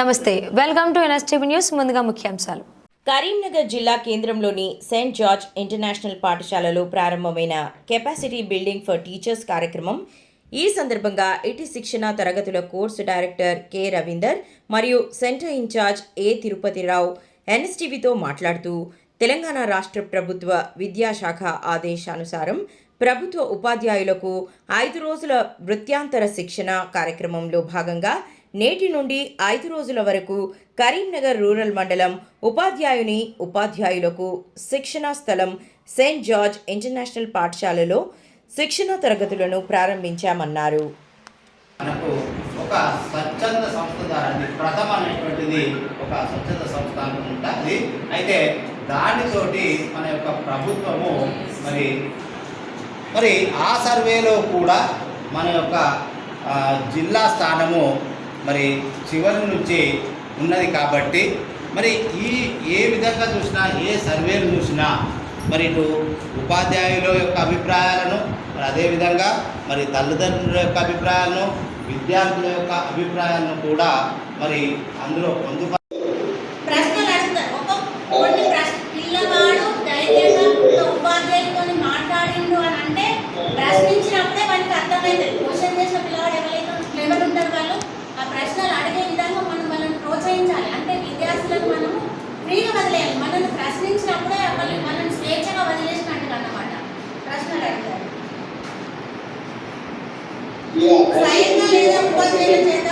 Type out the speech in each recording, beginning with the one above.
నమస్తే, welcome to NSTV news. ముందుగా ముఖ్యాంశాలు. కరీంనగర్ జిల్లా కేంద్రంలోని సెయింట్ జార్జ్ ఇంటర్నేషనల్ పాఠశాలలో ప్రారంభమైన కెపాసిటీ బిల్డింగ్ ఫర్ టీచర్స్ కార్యక్రమం. ఈ సందర్భంగా ఇటీ శిక్షణ తరగతుల కోర్సు డైరెక్టర్ కె రవీందర్ మరియు సెంటర్ ఇన్ఛార్జ్ ఏ తిరుపతిరావు ఎన్ఎస్టీవీతో మాట్లాడుతూ, తెలంగాణ రాష్ట్ర ప్రభుత్వ విద్యాశాఖ ఆదేశానుసారం ప్రభుత్వ ఉపాధ్యాయులకు 5 రోజుల వృత్యాంతర శిక్షణ కార్యక్రమంలో భాగంగా నేటి నుండి 5 రోజుల వరకు కరీంనగర్ రూరల్ మండలం ఉపాధ్యాయులకు శిక్షణా స్థలం సెయింట్ జార్జ్ ఇంటర్నేషనల్ పాఠశాలలో శిక్షణ తరగతులను ప్రారంభించామన్నారు. మనకు ఒక స్వచ్ఛంద సంస్థ ద్వారా ప్రథమమైనటువంటిది ఒక స్వచ్ఛంద సంస్థ ఉంటుంది. అయితే దానితోటి మన యొక్క ప్రభుత్వము మరి ఆ సర్వేలో కూడా మన యొక్క జిల్లా స్థానము మరి చివరి నుంచి ఉన్నది కాబట్టి మరి ఏ విధంగా చూసినా, ఏ సర్వేలు చూసినా మరి ఇటు ఉపాధ్యాయుల యొక్క అభిప్రాయాలను, మరి అదేవిధంగా మరి తల్లిదండ్రుల యొక్క అభిప్రాయాలను, విద్యార్థుల యొక్క అభిప్రాయాలను కూడా మరి అందులో పొందుప మాట్లాడిండు అని అంటే ప్రశ్నించినప్పుడే వాళ్ళకి అర్థమైంది. క్వశ్చన్ చేసిన పిల్లవాడు ఎవరు ఉంటారు, వాళ్ళు ఆ ప్రశ్నలు అడిగే విధంగా మనం వాళ్ళని ప్రోత్సహించాలి. అంటే విద్యార్థులను మనం ఫ్రీగా వదిలేయాలి. మనల్ని ప్రశ్నించినప్పుడే మనల్ని స్వేచ్ఛగా వదిలేసినట్టుగా అన్నమాట. ప్రశ్నలు అడిగారు స్వయంగా లేదా ఉపాధ్యాయుల చేత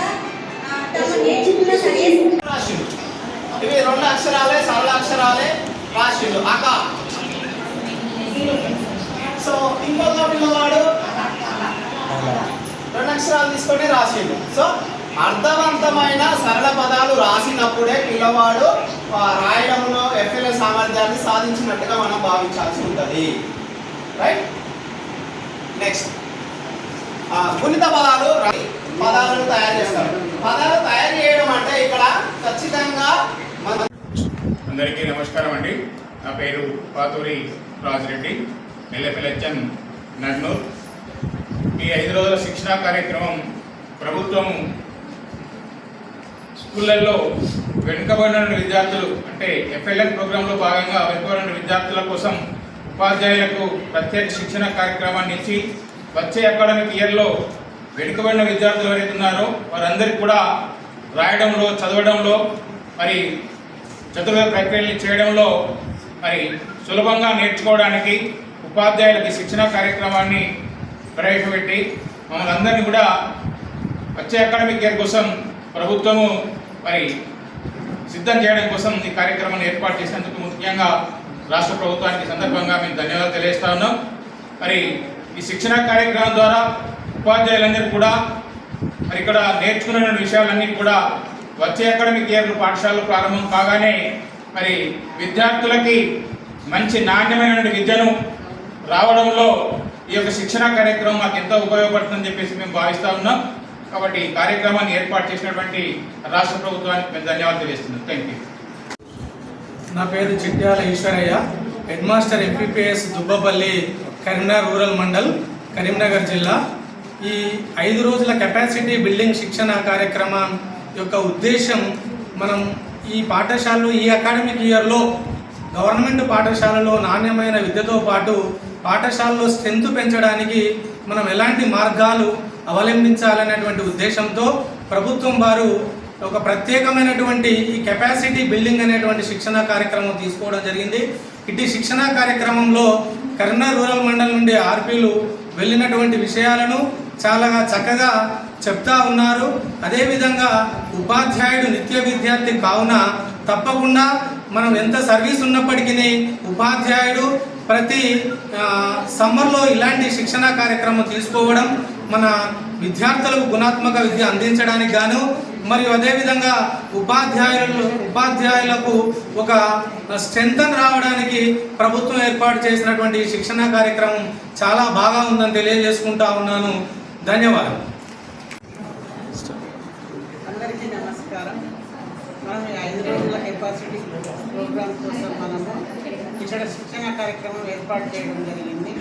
తమ నేర్చుకున్న సరే ఇవి 2 అక్షరాలే, సరళ అక్షరాలే రాశిలు అక. సో ఇంకొక పిల్లవాడు 2 అక్షరాలు తీసుకొని రాసిండు. సో అర్థవంతమైన సరళ పదాలు రాసినప్పుడే పిల్లవాడు రాయడంలో ఎఫ్ఎల్ఏ సామర్థ్యాన్ని సాధించినట్టుగా మనం భావించాల్సి ఉంటుంది. రైట్. నెక్స్ట్ గుణిత పదాలను తయారు చేస్తారు. పదాలు తయారు చేయడం అంటే ఇక్కడ ఖచ్చితంగా అందరికీ నమస్కారం అండి. నా పేరు పాతూరి రాజిరెడ్డి, ఎల్ఎఫ్ఎల్హెచ్ఎం నన్నూర్. ఈ 5 రోజుల శిక్షణా కార్యక్రమం ప్రభుత్వం స్కూళ్ళల్లో వెనుకబడిన విద్యార్థులు, అంటే ఎఫ్ఎల్ఎం ప్రోగ్రాంలో భాగంగా వెనుకబడిన విద్యార్థుల కోసం ఉపాధ్యాయులకు ప్రత్యేక శిక్షణ కార్యక్రమాన్ని ఇచ్చి వచ్చే అకాడమిక్ ఇయర్లో వెనుకబడిన విద్యార్థులు ఎవరైతే ఉన్నారో వారందరికీ కూడా రాయడంలో, చదవడంలో, మరి చతుర్వేద ప్రక్రియలు చేయడంలో మరి సులభంగా నేర్చుకోవడానికి ఉపాధ్యాయులకి శిక్షణ కార్యక్రమాన్ని ప్రవేశపెట్టి మమ్మల్ని అందరినీ కూడా వచ్చే అకాడమిక్ ఇయర్ కోసం ప్రభుత్వము మరి సిద్ధం చేయడం కోసం ఈ కార్యక్రమాన్ని ఏర్పాటు చేసినందుకు ముఖ్యంగా రాష్ట్ర ప్రభుత్వానికి సందర్భంగా మేము ధన్యవాదాలు తెలియజేస్తా ఉన్నాం. మరి ఈ శిక్షణ కార్యక్రమం ద్వారా ఉపాధ్యాయులందరూ కూడా మరి ఇక్కడ నేర్చుకున్న విషయాలన్నీ కూడా వచ్చే అకాడమిక్ ఇయర్ పాఠశాలలు ప్రారంభం కాగానే మరి విద్యార్థులకి మంచి నాణ్యమైన విద్యను రావడంలో ఈ యొక్క శిక్షణ కార్యక్రమం మాకు ఎంతో ఉపయోగపడుతుందని చెప్పేసి మేము భావిస్తూ ఉన్నాం. కాబట్టి ఈ కార్యక్రమాన్ని ఏర్పాటు చేసినటువంటి రాష్ట్ర ప్రభుత్వానికి మేము ధన్యవాదాలు తెలియజేస్తున్నాం. Thank you. నా పేరు Chityala Eshwaraiah, head master MPPS Dubbapalli, Karimnagar rural mandal, Karimnagar జిల్లా. ఈ 5 రోజుల కెపాసిటీ బిల్డింగ్ శిక్షణ కార్యక్రమం యొక్క ఉద్దేశం, మనం ఈ పాఠశాలలో ఈ అకాడమిక్ ఇయర్లో గవర్నమెంట్ పాఠశాలలో నాణ్యమైన విద్యతో పాటు పాఠశాలలో స్ట్రెంత్ పెంచడానికి మనం ఎలాంటి మార్గాలు అవలంబించాలనేటువంటి ఉద్దేశంతో ప్రభుత్వం వారు ఒక ప్రత్యేకమైనటువంటి ఈ కెపాసిటీ బిల్డింగ్ అనేటువంటి శిక్షణ కార్యక్రమం తీసుకోవడం జరిగింది. ఇటు శిక్షణ కార్యక్రమంలో కరీంనగర్ రూరల్ మండలం నుండి ఆర్పీలు వెళ్ళినటువంటి విషయాలను చాలా చక్కగా చెప్తా ఉన్నారు. అదేవిధంగా ఉపాధ్యాయుడు నిత్య విద్యార్థి కావున తప్పకుండా మనం ఎంత సర్వీస్ ఉన్నప్పటికీ ఉపాధ్యాయుడు ప్రతి సమ్మర్లో ఇలాంటి శిక్షణ కార్యక్రమం తీసుకోవడం మన విద్యార్థులకు గుణాత్మక విద్య అందించడానికి గాను, మరియు అదేవిధంగా ఉపాధ్యాయులకు ఒక స్ట్రెంత్ రావడానికి ప్రభుత్వం ఏర్పాటు చేసినటువంటి శిక్షణ కార్యక్రమం చాలా బాగా ఉందని తెలియజేసుకుంటా ఉన్నాను. ధన్యవాదాలు. అందరికీ నమస్కారం. మనం 5 రోజుల కెపాసిటీ ప్రోగ్రాం కోసం మనము ఇక్కడ శిక్షణ కార్యక్రమం ఏర్పాటు చేయడం జరిగింది.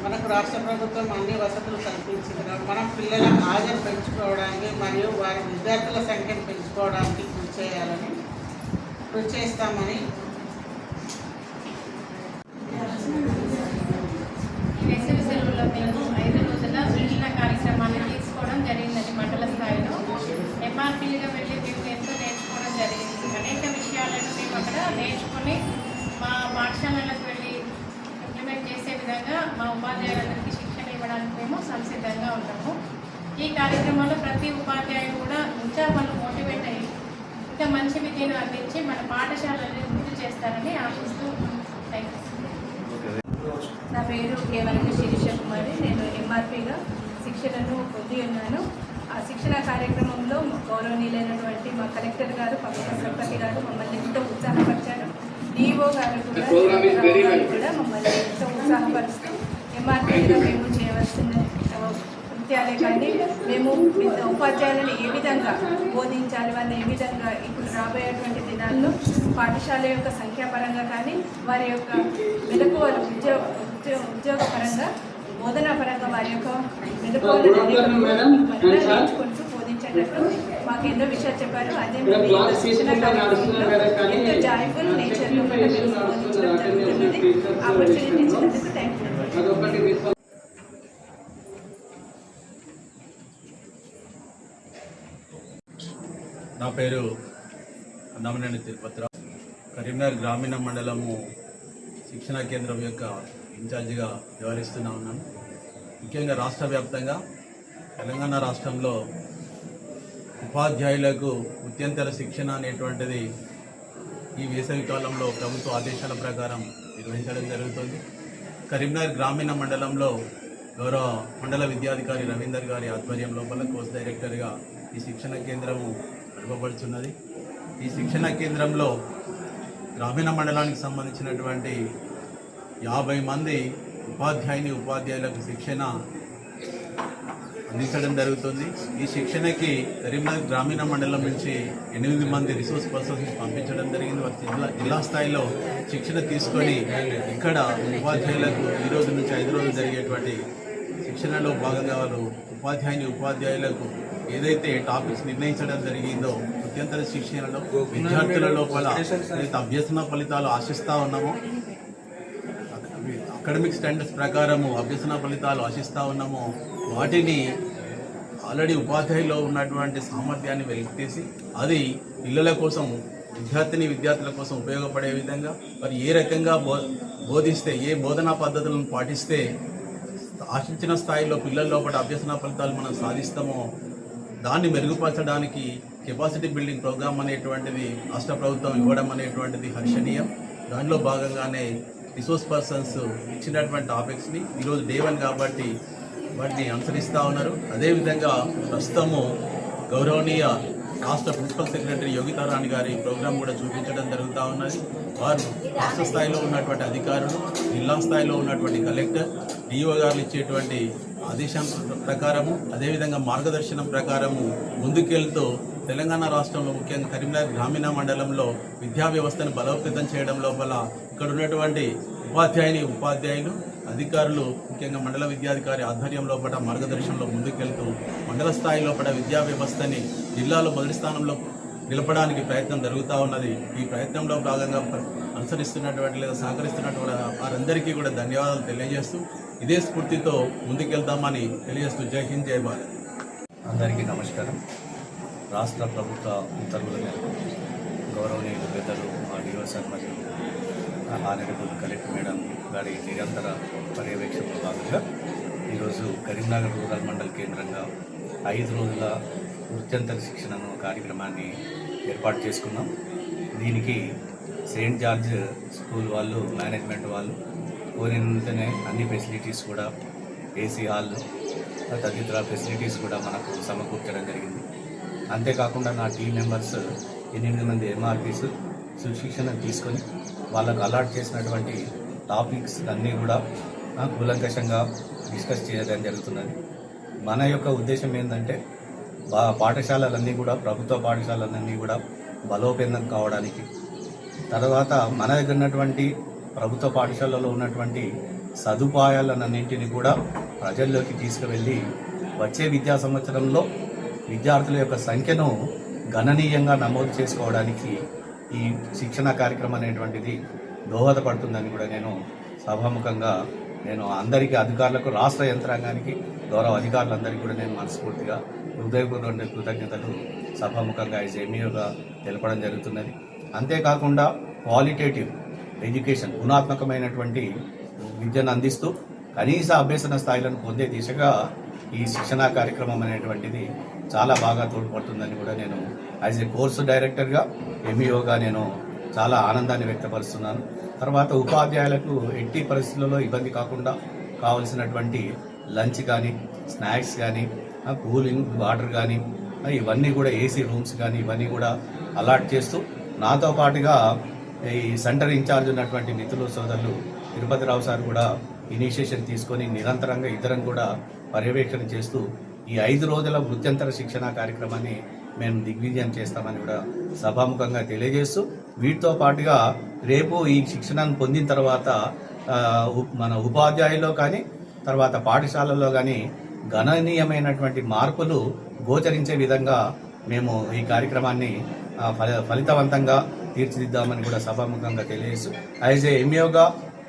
మనకు రాష్ట్ర ప్రభుత్వం అన్ని వసతులు కల్పించింది కాబట్టి మనం పిల్లల హాజరు పెంచుకోవడానికి మరియు వారి విద్యార్థుల సంఖ్యను పెంచుకోవడానికి కృషి చేస్తామని వేసవి సెలవుల్లో మేము 5 రోజుల శిక్షణ కార్యక్రమాన్ని తీసుకోవడం జరిగిందండి. మండల స్థాయిలో ఎంఆర్పీలుగా వెళ్ళి మేము ఎంతో నేర్చుకోవడం జరిగింది. అనేక విషయాలను మేము అక్కడ నేర్చుకొని మా పాఠశాలలకు వెళ్ళి ఇంప్లిమెంట్ చేసే విధంగా మా ఉపాధ్యాయులందరికీ శిక్షణ ఇవ్వడానికి మేము సంసిద్ధంగా ఉన్నాము. ఈ కార్యక్రమంలో ప్రతి ఉపాధ్యాయులు కూడా ఇంకా వాళ్ళు మోటివేట్ అయ్యి ఇంకా మంచి విద్యను అందించి మన పాఠశాలని అభివృద్ధి చేస్తారని ఆశిస్తూ థ్యాంక్ యూ. నా పేరు కేవలం శిరీష కుమారి. నేను ఎంఆర్పీగా శిక్షణను పొంది ఉన్నాను. ఆ శిక్షణ కార్యక్రమంలో గౌరవనీయులైనటువంటి మా కలెక్టర్ గారు పవిత్ర సరపతి గారు మమ్మల్ని ఎంతో ఉత్సాహపరిచారు. డిఓ గారు కూడా మమ్మల్ని ఎంతో ఉత్సాహపరుస్తూ ఎంఆర్పీగా మేము చేయవలసిన కృత్యాలే కానీ మేము ఉపాధ్యాయులను ఏ విధంగా బోధించాలి, వాళ్ళని ఏ విధంగా ఇప్పుడు రాబోయేటువంటి దినాల్లో పాఠశాల యొక్క సంఖ్యాపరంగా కానీ వారి యొక్క మెలకువలు ఉద్యోగపరంగా బోధనాపరంగా వారి యొక్క మెలకువలు నేర్చుకుంటూ బోధించేటట్టు మాకు ఎన్నో విషయాలు చెప్పారు. అదే శిక్షణ కార్యక్రమంలో ఎంతో జాయ్ఫుల్ నేచర్లో మేము బోధించడం జరుగుతున్నది. ఆపర్చునిటీ ఇచ్చినందుకు థ్యాంక్ యూ. నా పేరు నమనేని తిరుపతిరావు. కరీంనగర్ గ్రామీణ మండలము శిక్షణా కేంద్రం యొక్క ఇన్ఛార్జిగా వ్యవహరిస్తూ ఉన్నాను. ముఖ్యంగా రాష్ట్ర వ్యాప్తంగా తెలంగాణ రాష్ట్రంలో ఉపాధ్యాయులకు వృత్యంతర శిక్షణ అనేటువంటిది ఈ వేసవి కాలంలో ప్రభుత్వ ఆదేశాల ప్రకారం నిర్వహించడం జరుగుతుంది. కరీంనగర్ గ్రామీణ మండలంలో గౌరవ మండల విద్యాధికారి రవీందర్ గారి ఆధ్వర్యం లోపల కోర్స్ డైరెక్టర్గా ఈ శిక్షణ కేంద్రము నడపబడుతున్నది. ఈ శిక్షణ కేంద్రంలో గ్రామీణ మండలానికి సంబంధించినటువంటి 50 మంది ఉపాధ్యాయులకు శిక్షణ అందించడం జరుగుతుంది. ఈ శిక్షణకి కరీంనగర్ గ్రామీణ మండలం నుంచి 8 మంది రిసోర్స్ పర్సన్స్ పంపించడం జరిగింది. వారి జిల్లా స్థాయిలో శిక్షణ తీసుకొని ఇక్కడ ఉపాధ్యాయులకు ఈ రోజు నుంచి 5 రోజులు జరిగేటువంటి శిక్షణలో భాగంగా వారు ఉపాధ్యాయులకు ఏదైతే టాపిక్స్ నిర్ణయించడం జరిగిందో వృత్యంతర శిక్షణలో విద్యార్థుల లోపల ఏదైతే అభ్యసన ఫలితాలు ఆశిస్తూ ఉన్నామో, అకాడమిక్ స్టాండర్డ్స్ ప్రకారము అభ్యసన ఫలితాలు ఆశిస్తూ ఉన్నామో వాటిని ఆల్రెడీ ఉపాధ్యాయుల్లో ఉన్నటువంటి సామర్థ్యాన్ని వెలికితీసి అది పిల్లల కోసం విద్యార్థుల కోసం ఉపయోగపడే విధంగా మరి ఏ రకంగా బోధిస్తే ఏ బోధనా పద్ధతులను పాటిస్తే ఆశించిన స్థాయిలో పిల్లల లోపల అభ్యసన ఫలితాలు మనం సాధిస్తామో దాన్ని మెరుగుపరచడానికి కెపాసిటీ బిల్డింగ్ ప్రోగ్రామ్ అనేటువంటిది రాష్ట్ర ప్రభుత్వం ఇవ్వడం అనేటువంటిది హర్షణీయం. దానిలో భాగంగానే రిసోర్స్ పర్సన్స్ ఇచ్చినటువంటి టాపిక్స్ని ఈరోజు డే 1 కాబట్టి వాటిని అనుసరిస్తూ ఉన్నారు. అదేవిధంగా ప్రస్తుతము గౌరవనీయ రాష్ట్ర ప్రిన్సిపల్ సెక్రటరీ యోగితారాణి గారి ప్రోగ్రాం కూడా చూపించడం జరుగుతూ ఉన్నది. వారు రాష్ట్ర స్థాయిలో ఉన్నటువంటి అధికారులు, జిల్లా స్థాయిలో ఉన్నటువంటి కలెక్టర్, డిఓ గారు ఇచ్చేటువంటి ఆదేశం ప్రకారము అదేవిధంగా మార్గదర్శనం ప్రకారము ముందుకెళ్తూ తెలంగాణ రాష్ట్రంలో ముఖ్యంగా కరీంనగర్ గ్రామీణ మండలంలో విద్యా వ్యవస్థను బలోపేతం చేయడం లోపల ఇక్కడ ఉన్నటువంటి ఉపాధ్యాయులు అధికారులు ముఖ్యంగా మండల విద్యాధికారి ఆధ్వర్యం లోపల మార్గదర్శనంలో ముందుకెళ్తూ మండల స్థాయి లోపల విద్యా వ్యవస్థని జిల్లాలో మొదటి స్థానంలో నిలపడానికి ప్రయత్నం జరుగుతూ ఉన్నది. ఈ ప్రయత్నంలో భాగంగా అనుసరిస్తున్నటువంటి లేదా సహకరిస్తున్నటువంటి వారందరికీ కూడా ధన్యవాదాలు తెలియజేస్తూ ఇదే స్ఫూర్తితో ముందుకెళ్తామని తెలియజేస్తూ జై హింద్ జై భారత్. అందరికీ నమస్కారం. రాష్ట్ర ప్రభుత్వ ఉత్తర్వుల మేరకు గౌరవనీయులు పెద్దలు మా డిఓ సార్ మరియు ఆనరబుల్ కలెక్టర్ మేడం గారి నిరంతర పర్యవేక్షణలో భాగంగా ఈరోజు కరీంనగర్ రూరల్ మండల్ కేంద్రంగా 5 రోజుల వృత్యంతర శిక్షణను కార్యక్రమాన్ని ఏర్పాటు చేసుకున్నాం. దీనికి సెయింట్ జార్జ్ స్కూల్ వాళ్ళు, మేనేజ్మెంట్ వాళ్ళు కోరినంతనే అన్ని ఫెసిలిటీస్ కూడా ఏసీ హాల్ తదితర ఫెసిలిటీస్ కూడా మనకు సమకూర్చడం జరిగింది. అంతేకాకుండా నా టీం మెంబర్స్ 8 మంది ఎంఆర్పీస్ సుశిక్షణ తీసుకొని వాళ్ళకు అలాట్ చేసినటువంటి టాపిక్స్ అన్నీ కూడా కూలంకషంగా డిస్కస్ చేయడం జరుగుతున్నది. మన యొక్క ఉద్దేశం ఏంటంటే పాఠశాలలన్నీ కూడా ప్రభుత్వ పాఠశాలలన్నీ కూడా బలోపేతం కావడానికి, తర్వాత మన దగ్గర ఉన్నటువంటి ప్రభుత్వ పాఠశాలలో ఉన్నటువంటి సదుపాయాలన్నింటినీ కూడా ప్రజల్లోకి తీసుకువెళ్ళి వచ్చే విద్యా సంవత్సరంలో విద్యార్థుల యొక్క సంఖ్యను గణనీయంగా నమోదు చేసుకోవడానికి ఈ శిక్షణ కార్యక్రమం అనేటువంటిది దోహదపడుతుందని కూడా నేను సభాముఖంగా అందరికీ అధికారులకు, రాష్ట్ర యంత్రాంగానికి, గౌరవ అధికారులందరికీ కూడా నేను మనస్ఫూర్తిగా హృదయపూర్వక కృతజ్ఞతలు సభాముఖంగా ఎంఈఓగా తెలపడం జరుగుతున్నది. అంతేకాకుండా క్వాలిటేటివ్ ఎడ్యుకేషన్, గుణాత్మకమైనటువంటి విద్యను అందిస్తూ కనీస అభ్యసన స్థాయిలను పొందే దిశగా ఈ శిక్షణా కార్యక్రమం అనేటువంటిది చాలా బాగా తోడ్పడుతుందని కూడా నేను యాజ్ ఏ కోర్సు డైరెక్టర్గా, ఎంఈఓగా నేను చాలా ఆనందాన్ని వ్యక్తపరుస్తున్నాను. తర్వాత ఉపాధ్యాయులకు ఎట్టి పరిస్థితుల్లో ఇబ్బంది కాకుండా కావలసినటువంటి లంచ్ కానీ, స్నాక్స్ కానీ, కూలింగ్ వాటర్ కానీ, ఇవన్నీ కూడా ఏసీ రూమ్స్ కానీ ఇవన్నీ కూడా అలాట్ చేస్తూ, నాతో పాటుగా ఈ సెంటర్ ఇన్ఛార్జ్ ఉన్నటువంటి మిత్రులు సోదరులు తిరుపతిరావు సార్ కూడా ఇనిషియేషన్ తీసుకొని నిరంతరంగా ఇద్దరం కూడా పర్యవేక్షణ చేస్తూ ఈ 5 రోజుల వృత్యంతర శిక్షణ కార్యక్రమాన్ని మేము దిగ్విజయం చేస్తామని కూడా సభాముఖంగా తెలియజేస్తూ, వీటితో పాటుగా రేపు ఈ శిక్షణను పొందిన తర్వాత మన ఉపాధ్యాయుల్లో కానీ, తర్వాత పాఠశాలల్లో కానీ గణనీయమైనటువంటి మార్పులు గోచరించే విధంగా మేము ఈ కార్యక్రమాన్ని ఫలితవంతంగా తీర్చిదిద్దామని కూడా సభాముఖంగా తెలియజేస్తూ, యాజ్ ఏ ఎంఈఓగా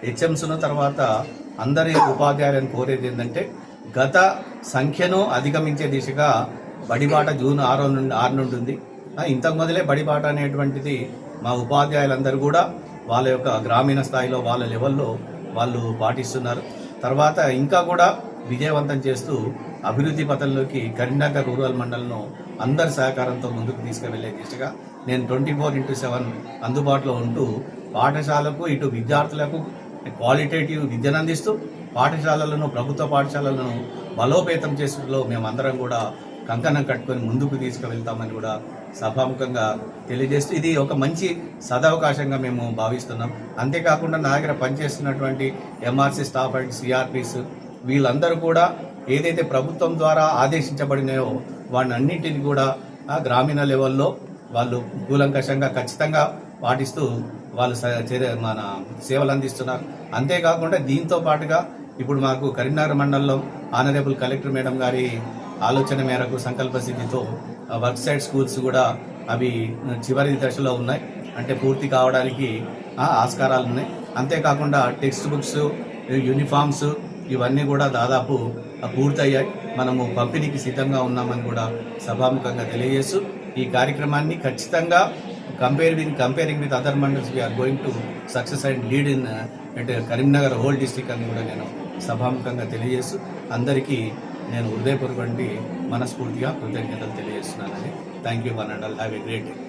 హెచ్ఎంస్ను తర్వాత అందరి ఉపాధ్యాయులను కోరేది ఏంటంటే, గత సంఖ్యను అధిగమించే దిశగా బడిబాట జూన్ 6 నుండి ఉంది. ఇంతకు మొదలే బడిబాట అనేటువంటిది మా ఉపాధ్యాయులందరూ కూడా వాళ్ళ యొక్క గ్రామీణ స్థాయిలో వాళ్ళ లెవెల్లో వాళ్ళు పాటిస్తున్నారు. తర్వాత ఇంకా కూడా విజయవంతం చేస్తూ అభివృద్ధి పథంలోకి కరీంనగర్ రూరల్ మండలంను అందరి సహకారంతో ముందుకు తీసుకువెళ్లే దిశగా నేను 24/7 అందుబాటులో ఉంటూ పాఠశాలకు, ఇటు విద్యార్థులకు క్వాలిటేటివ్ విద్యను అందిస్తూ పాఠశాలలను, ప్రభుత్వ పాఠశాలలను బలోపేతం చేసులో మేమందరం కూడా కంకణం కట్టుకొని ముందుకు తీసుకువెళ్తామని కూడా సభాముఖంగా తెలియజేస్తూ, ఇది ఒక మంచి సదవకాశంగా మేము భావిస్తున్నాం. అంతేకాకుండా నా దగ్గర పనిచేస్తున్నటువంటి ఎంఆర్సీ స్టాఫ్ అండ్ సిఆర్పీస్ వీళ్ళందరూ కూడా ఏదైతే ప్రభుత్వం ద్వారా ఆదేశించబడినాయో వాటినన్నింటినీ కూడా గ్రామీణ లెవెల్లో వాళ్ళు కూలంకషంగా ఖచ్చితంగా పాటిస్తూ వాళ్ళు మన సేవలు అందిస్తున్నారు. అంతేకాకుండా దీంతో పాటుగా ఇప్పుడు మాకు కరీంనగర్ మండలంలో ఆనరబుల్ కలెక్టర్ మేడం గారి ఆలోచన మేరకు సంకల్ప సిద్ధితో వర్క్ సైడ్ స్కూల్స్ కూడా అవి చివరి దశలో ఉన్నాయి, అంటే పూర్తి కావడానికి ఆస్కారాలు ఉన్నాయి. అంతేకాకుండా టెక్స్ట్ బుక్స్, యూనిఫామ్స్ ఇవన్నీ కూడా దాదాపు పూర్తయ్యాయి. మనము పంపిణీకి సిద్ధంగా ఉన్నామని కూడా సభాముఖంగా తెలియజేస్తూ, ఈ కార్యక్రమాన్ని ఖచ్చితంగా comparing with other mandals we are going to success and lead in Karimnagar whole district అని కూడా నేను సభాముఖంగా తెలియజేస్తూ, అందరికీ నేను హృదయపూర్వక మనస్ఫూర్తిగా కృతజ్ఞతలు తెలియజేస్తున్నానని. Thank you one and all. Have a great day.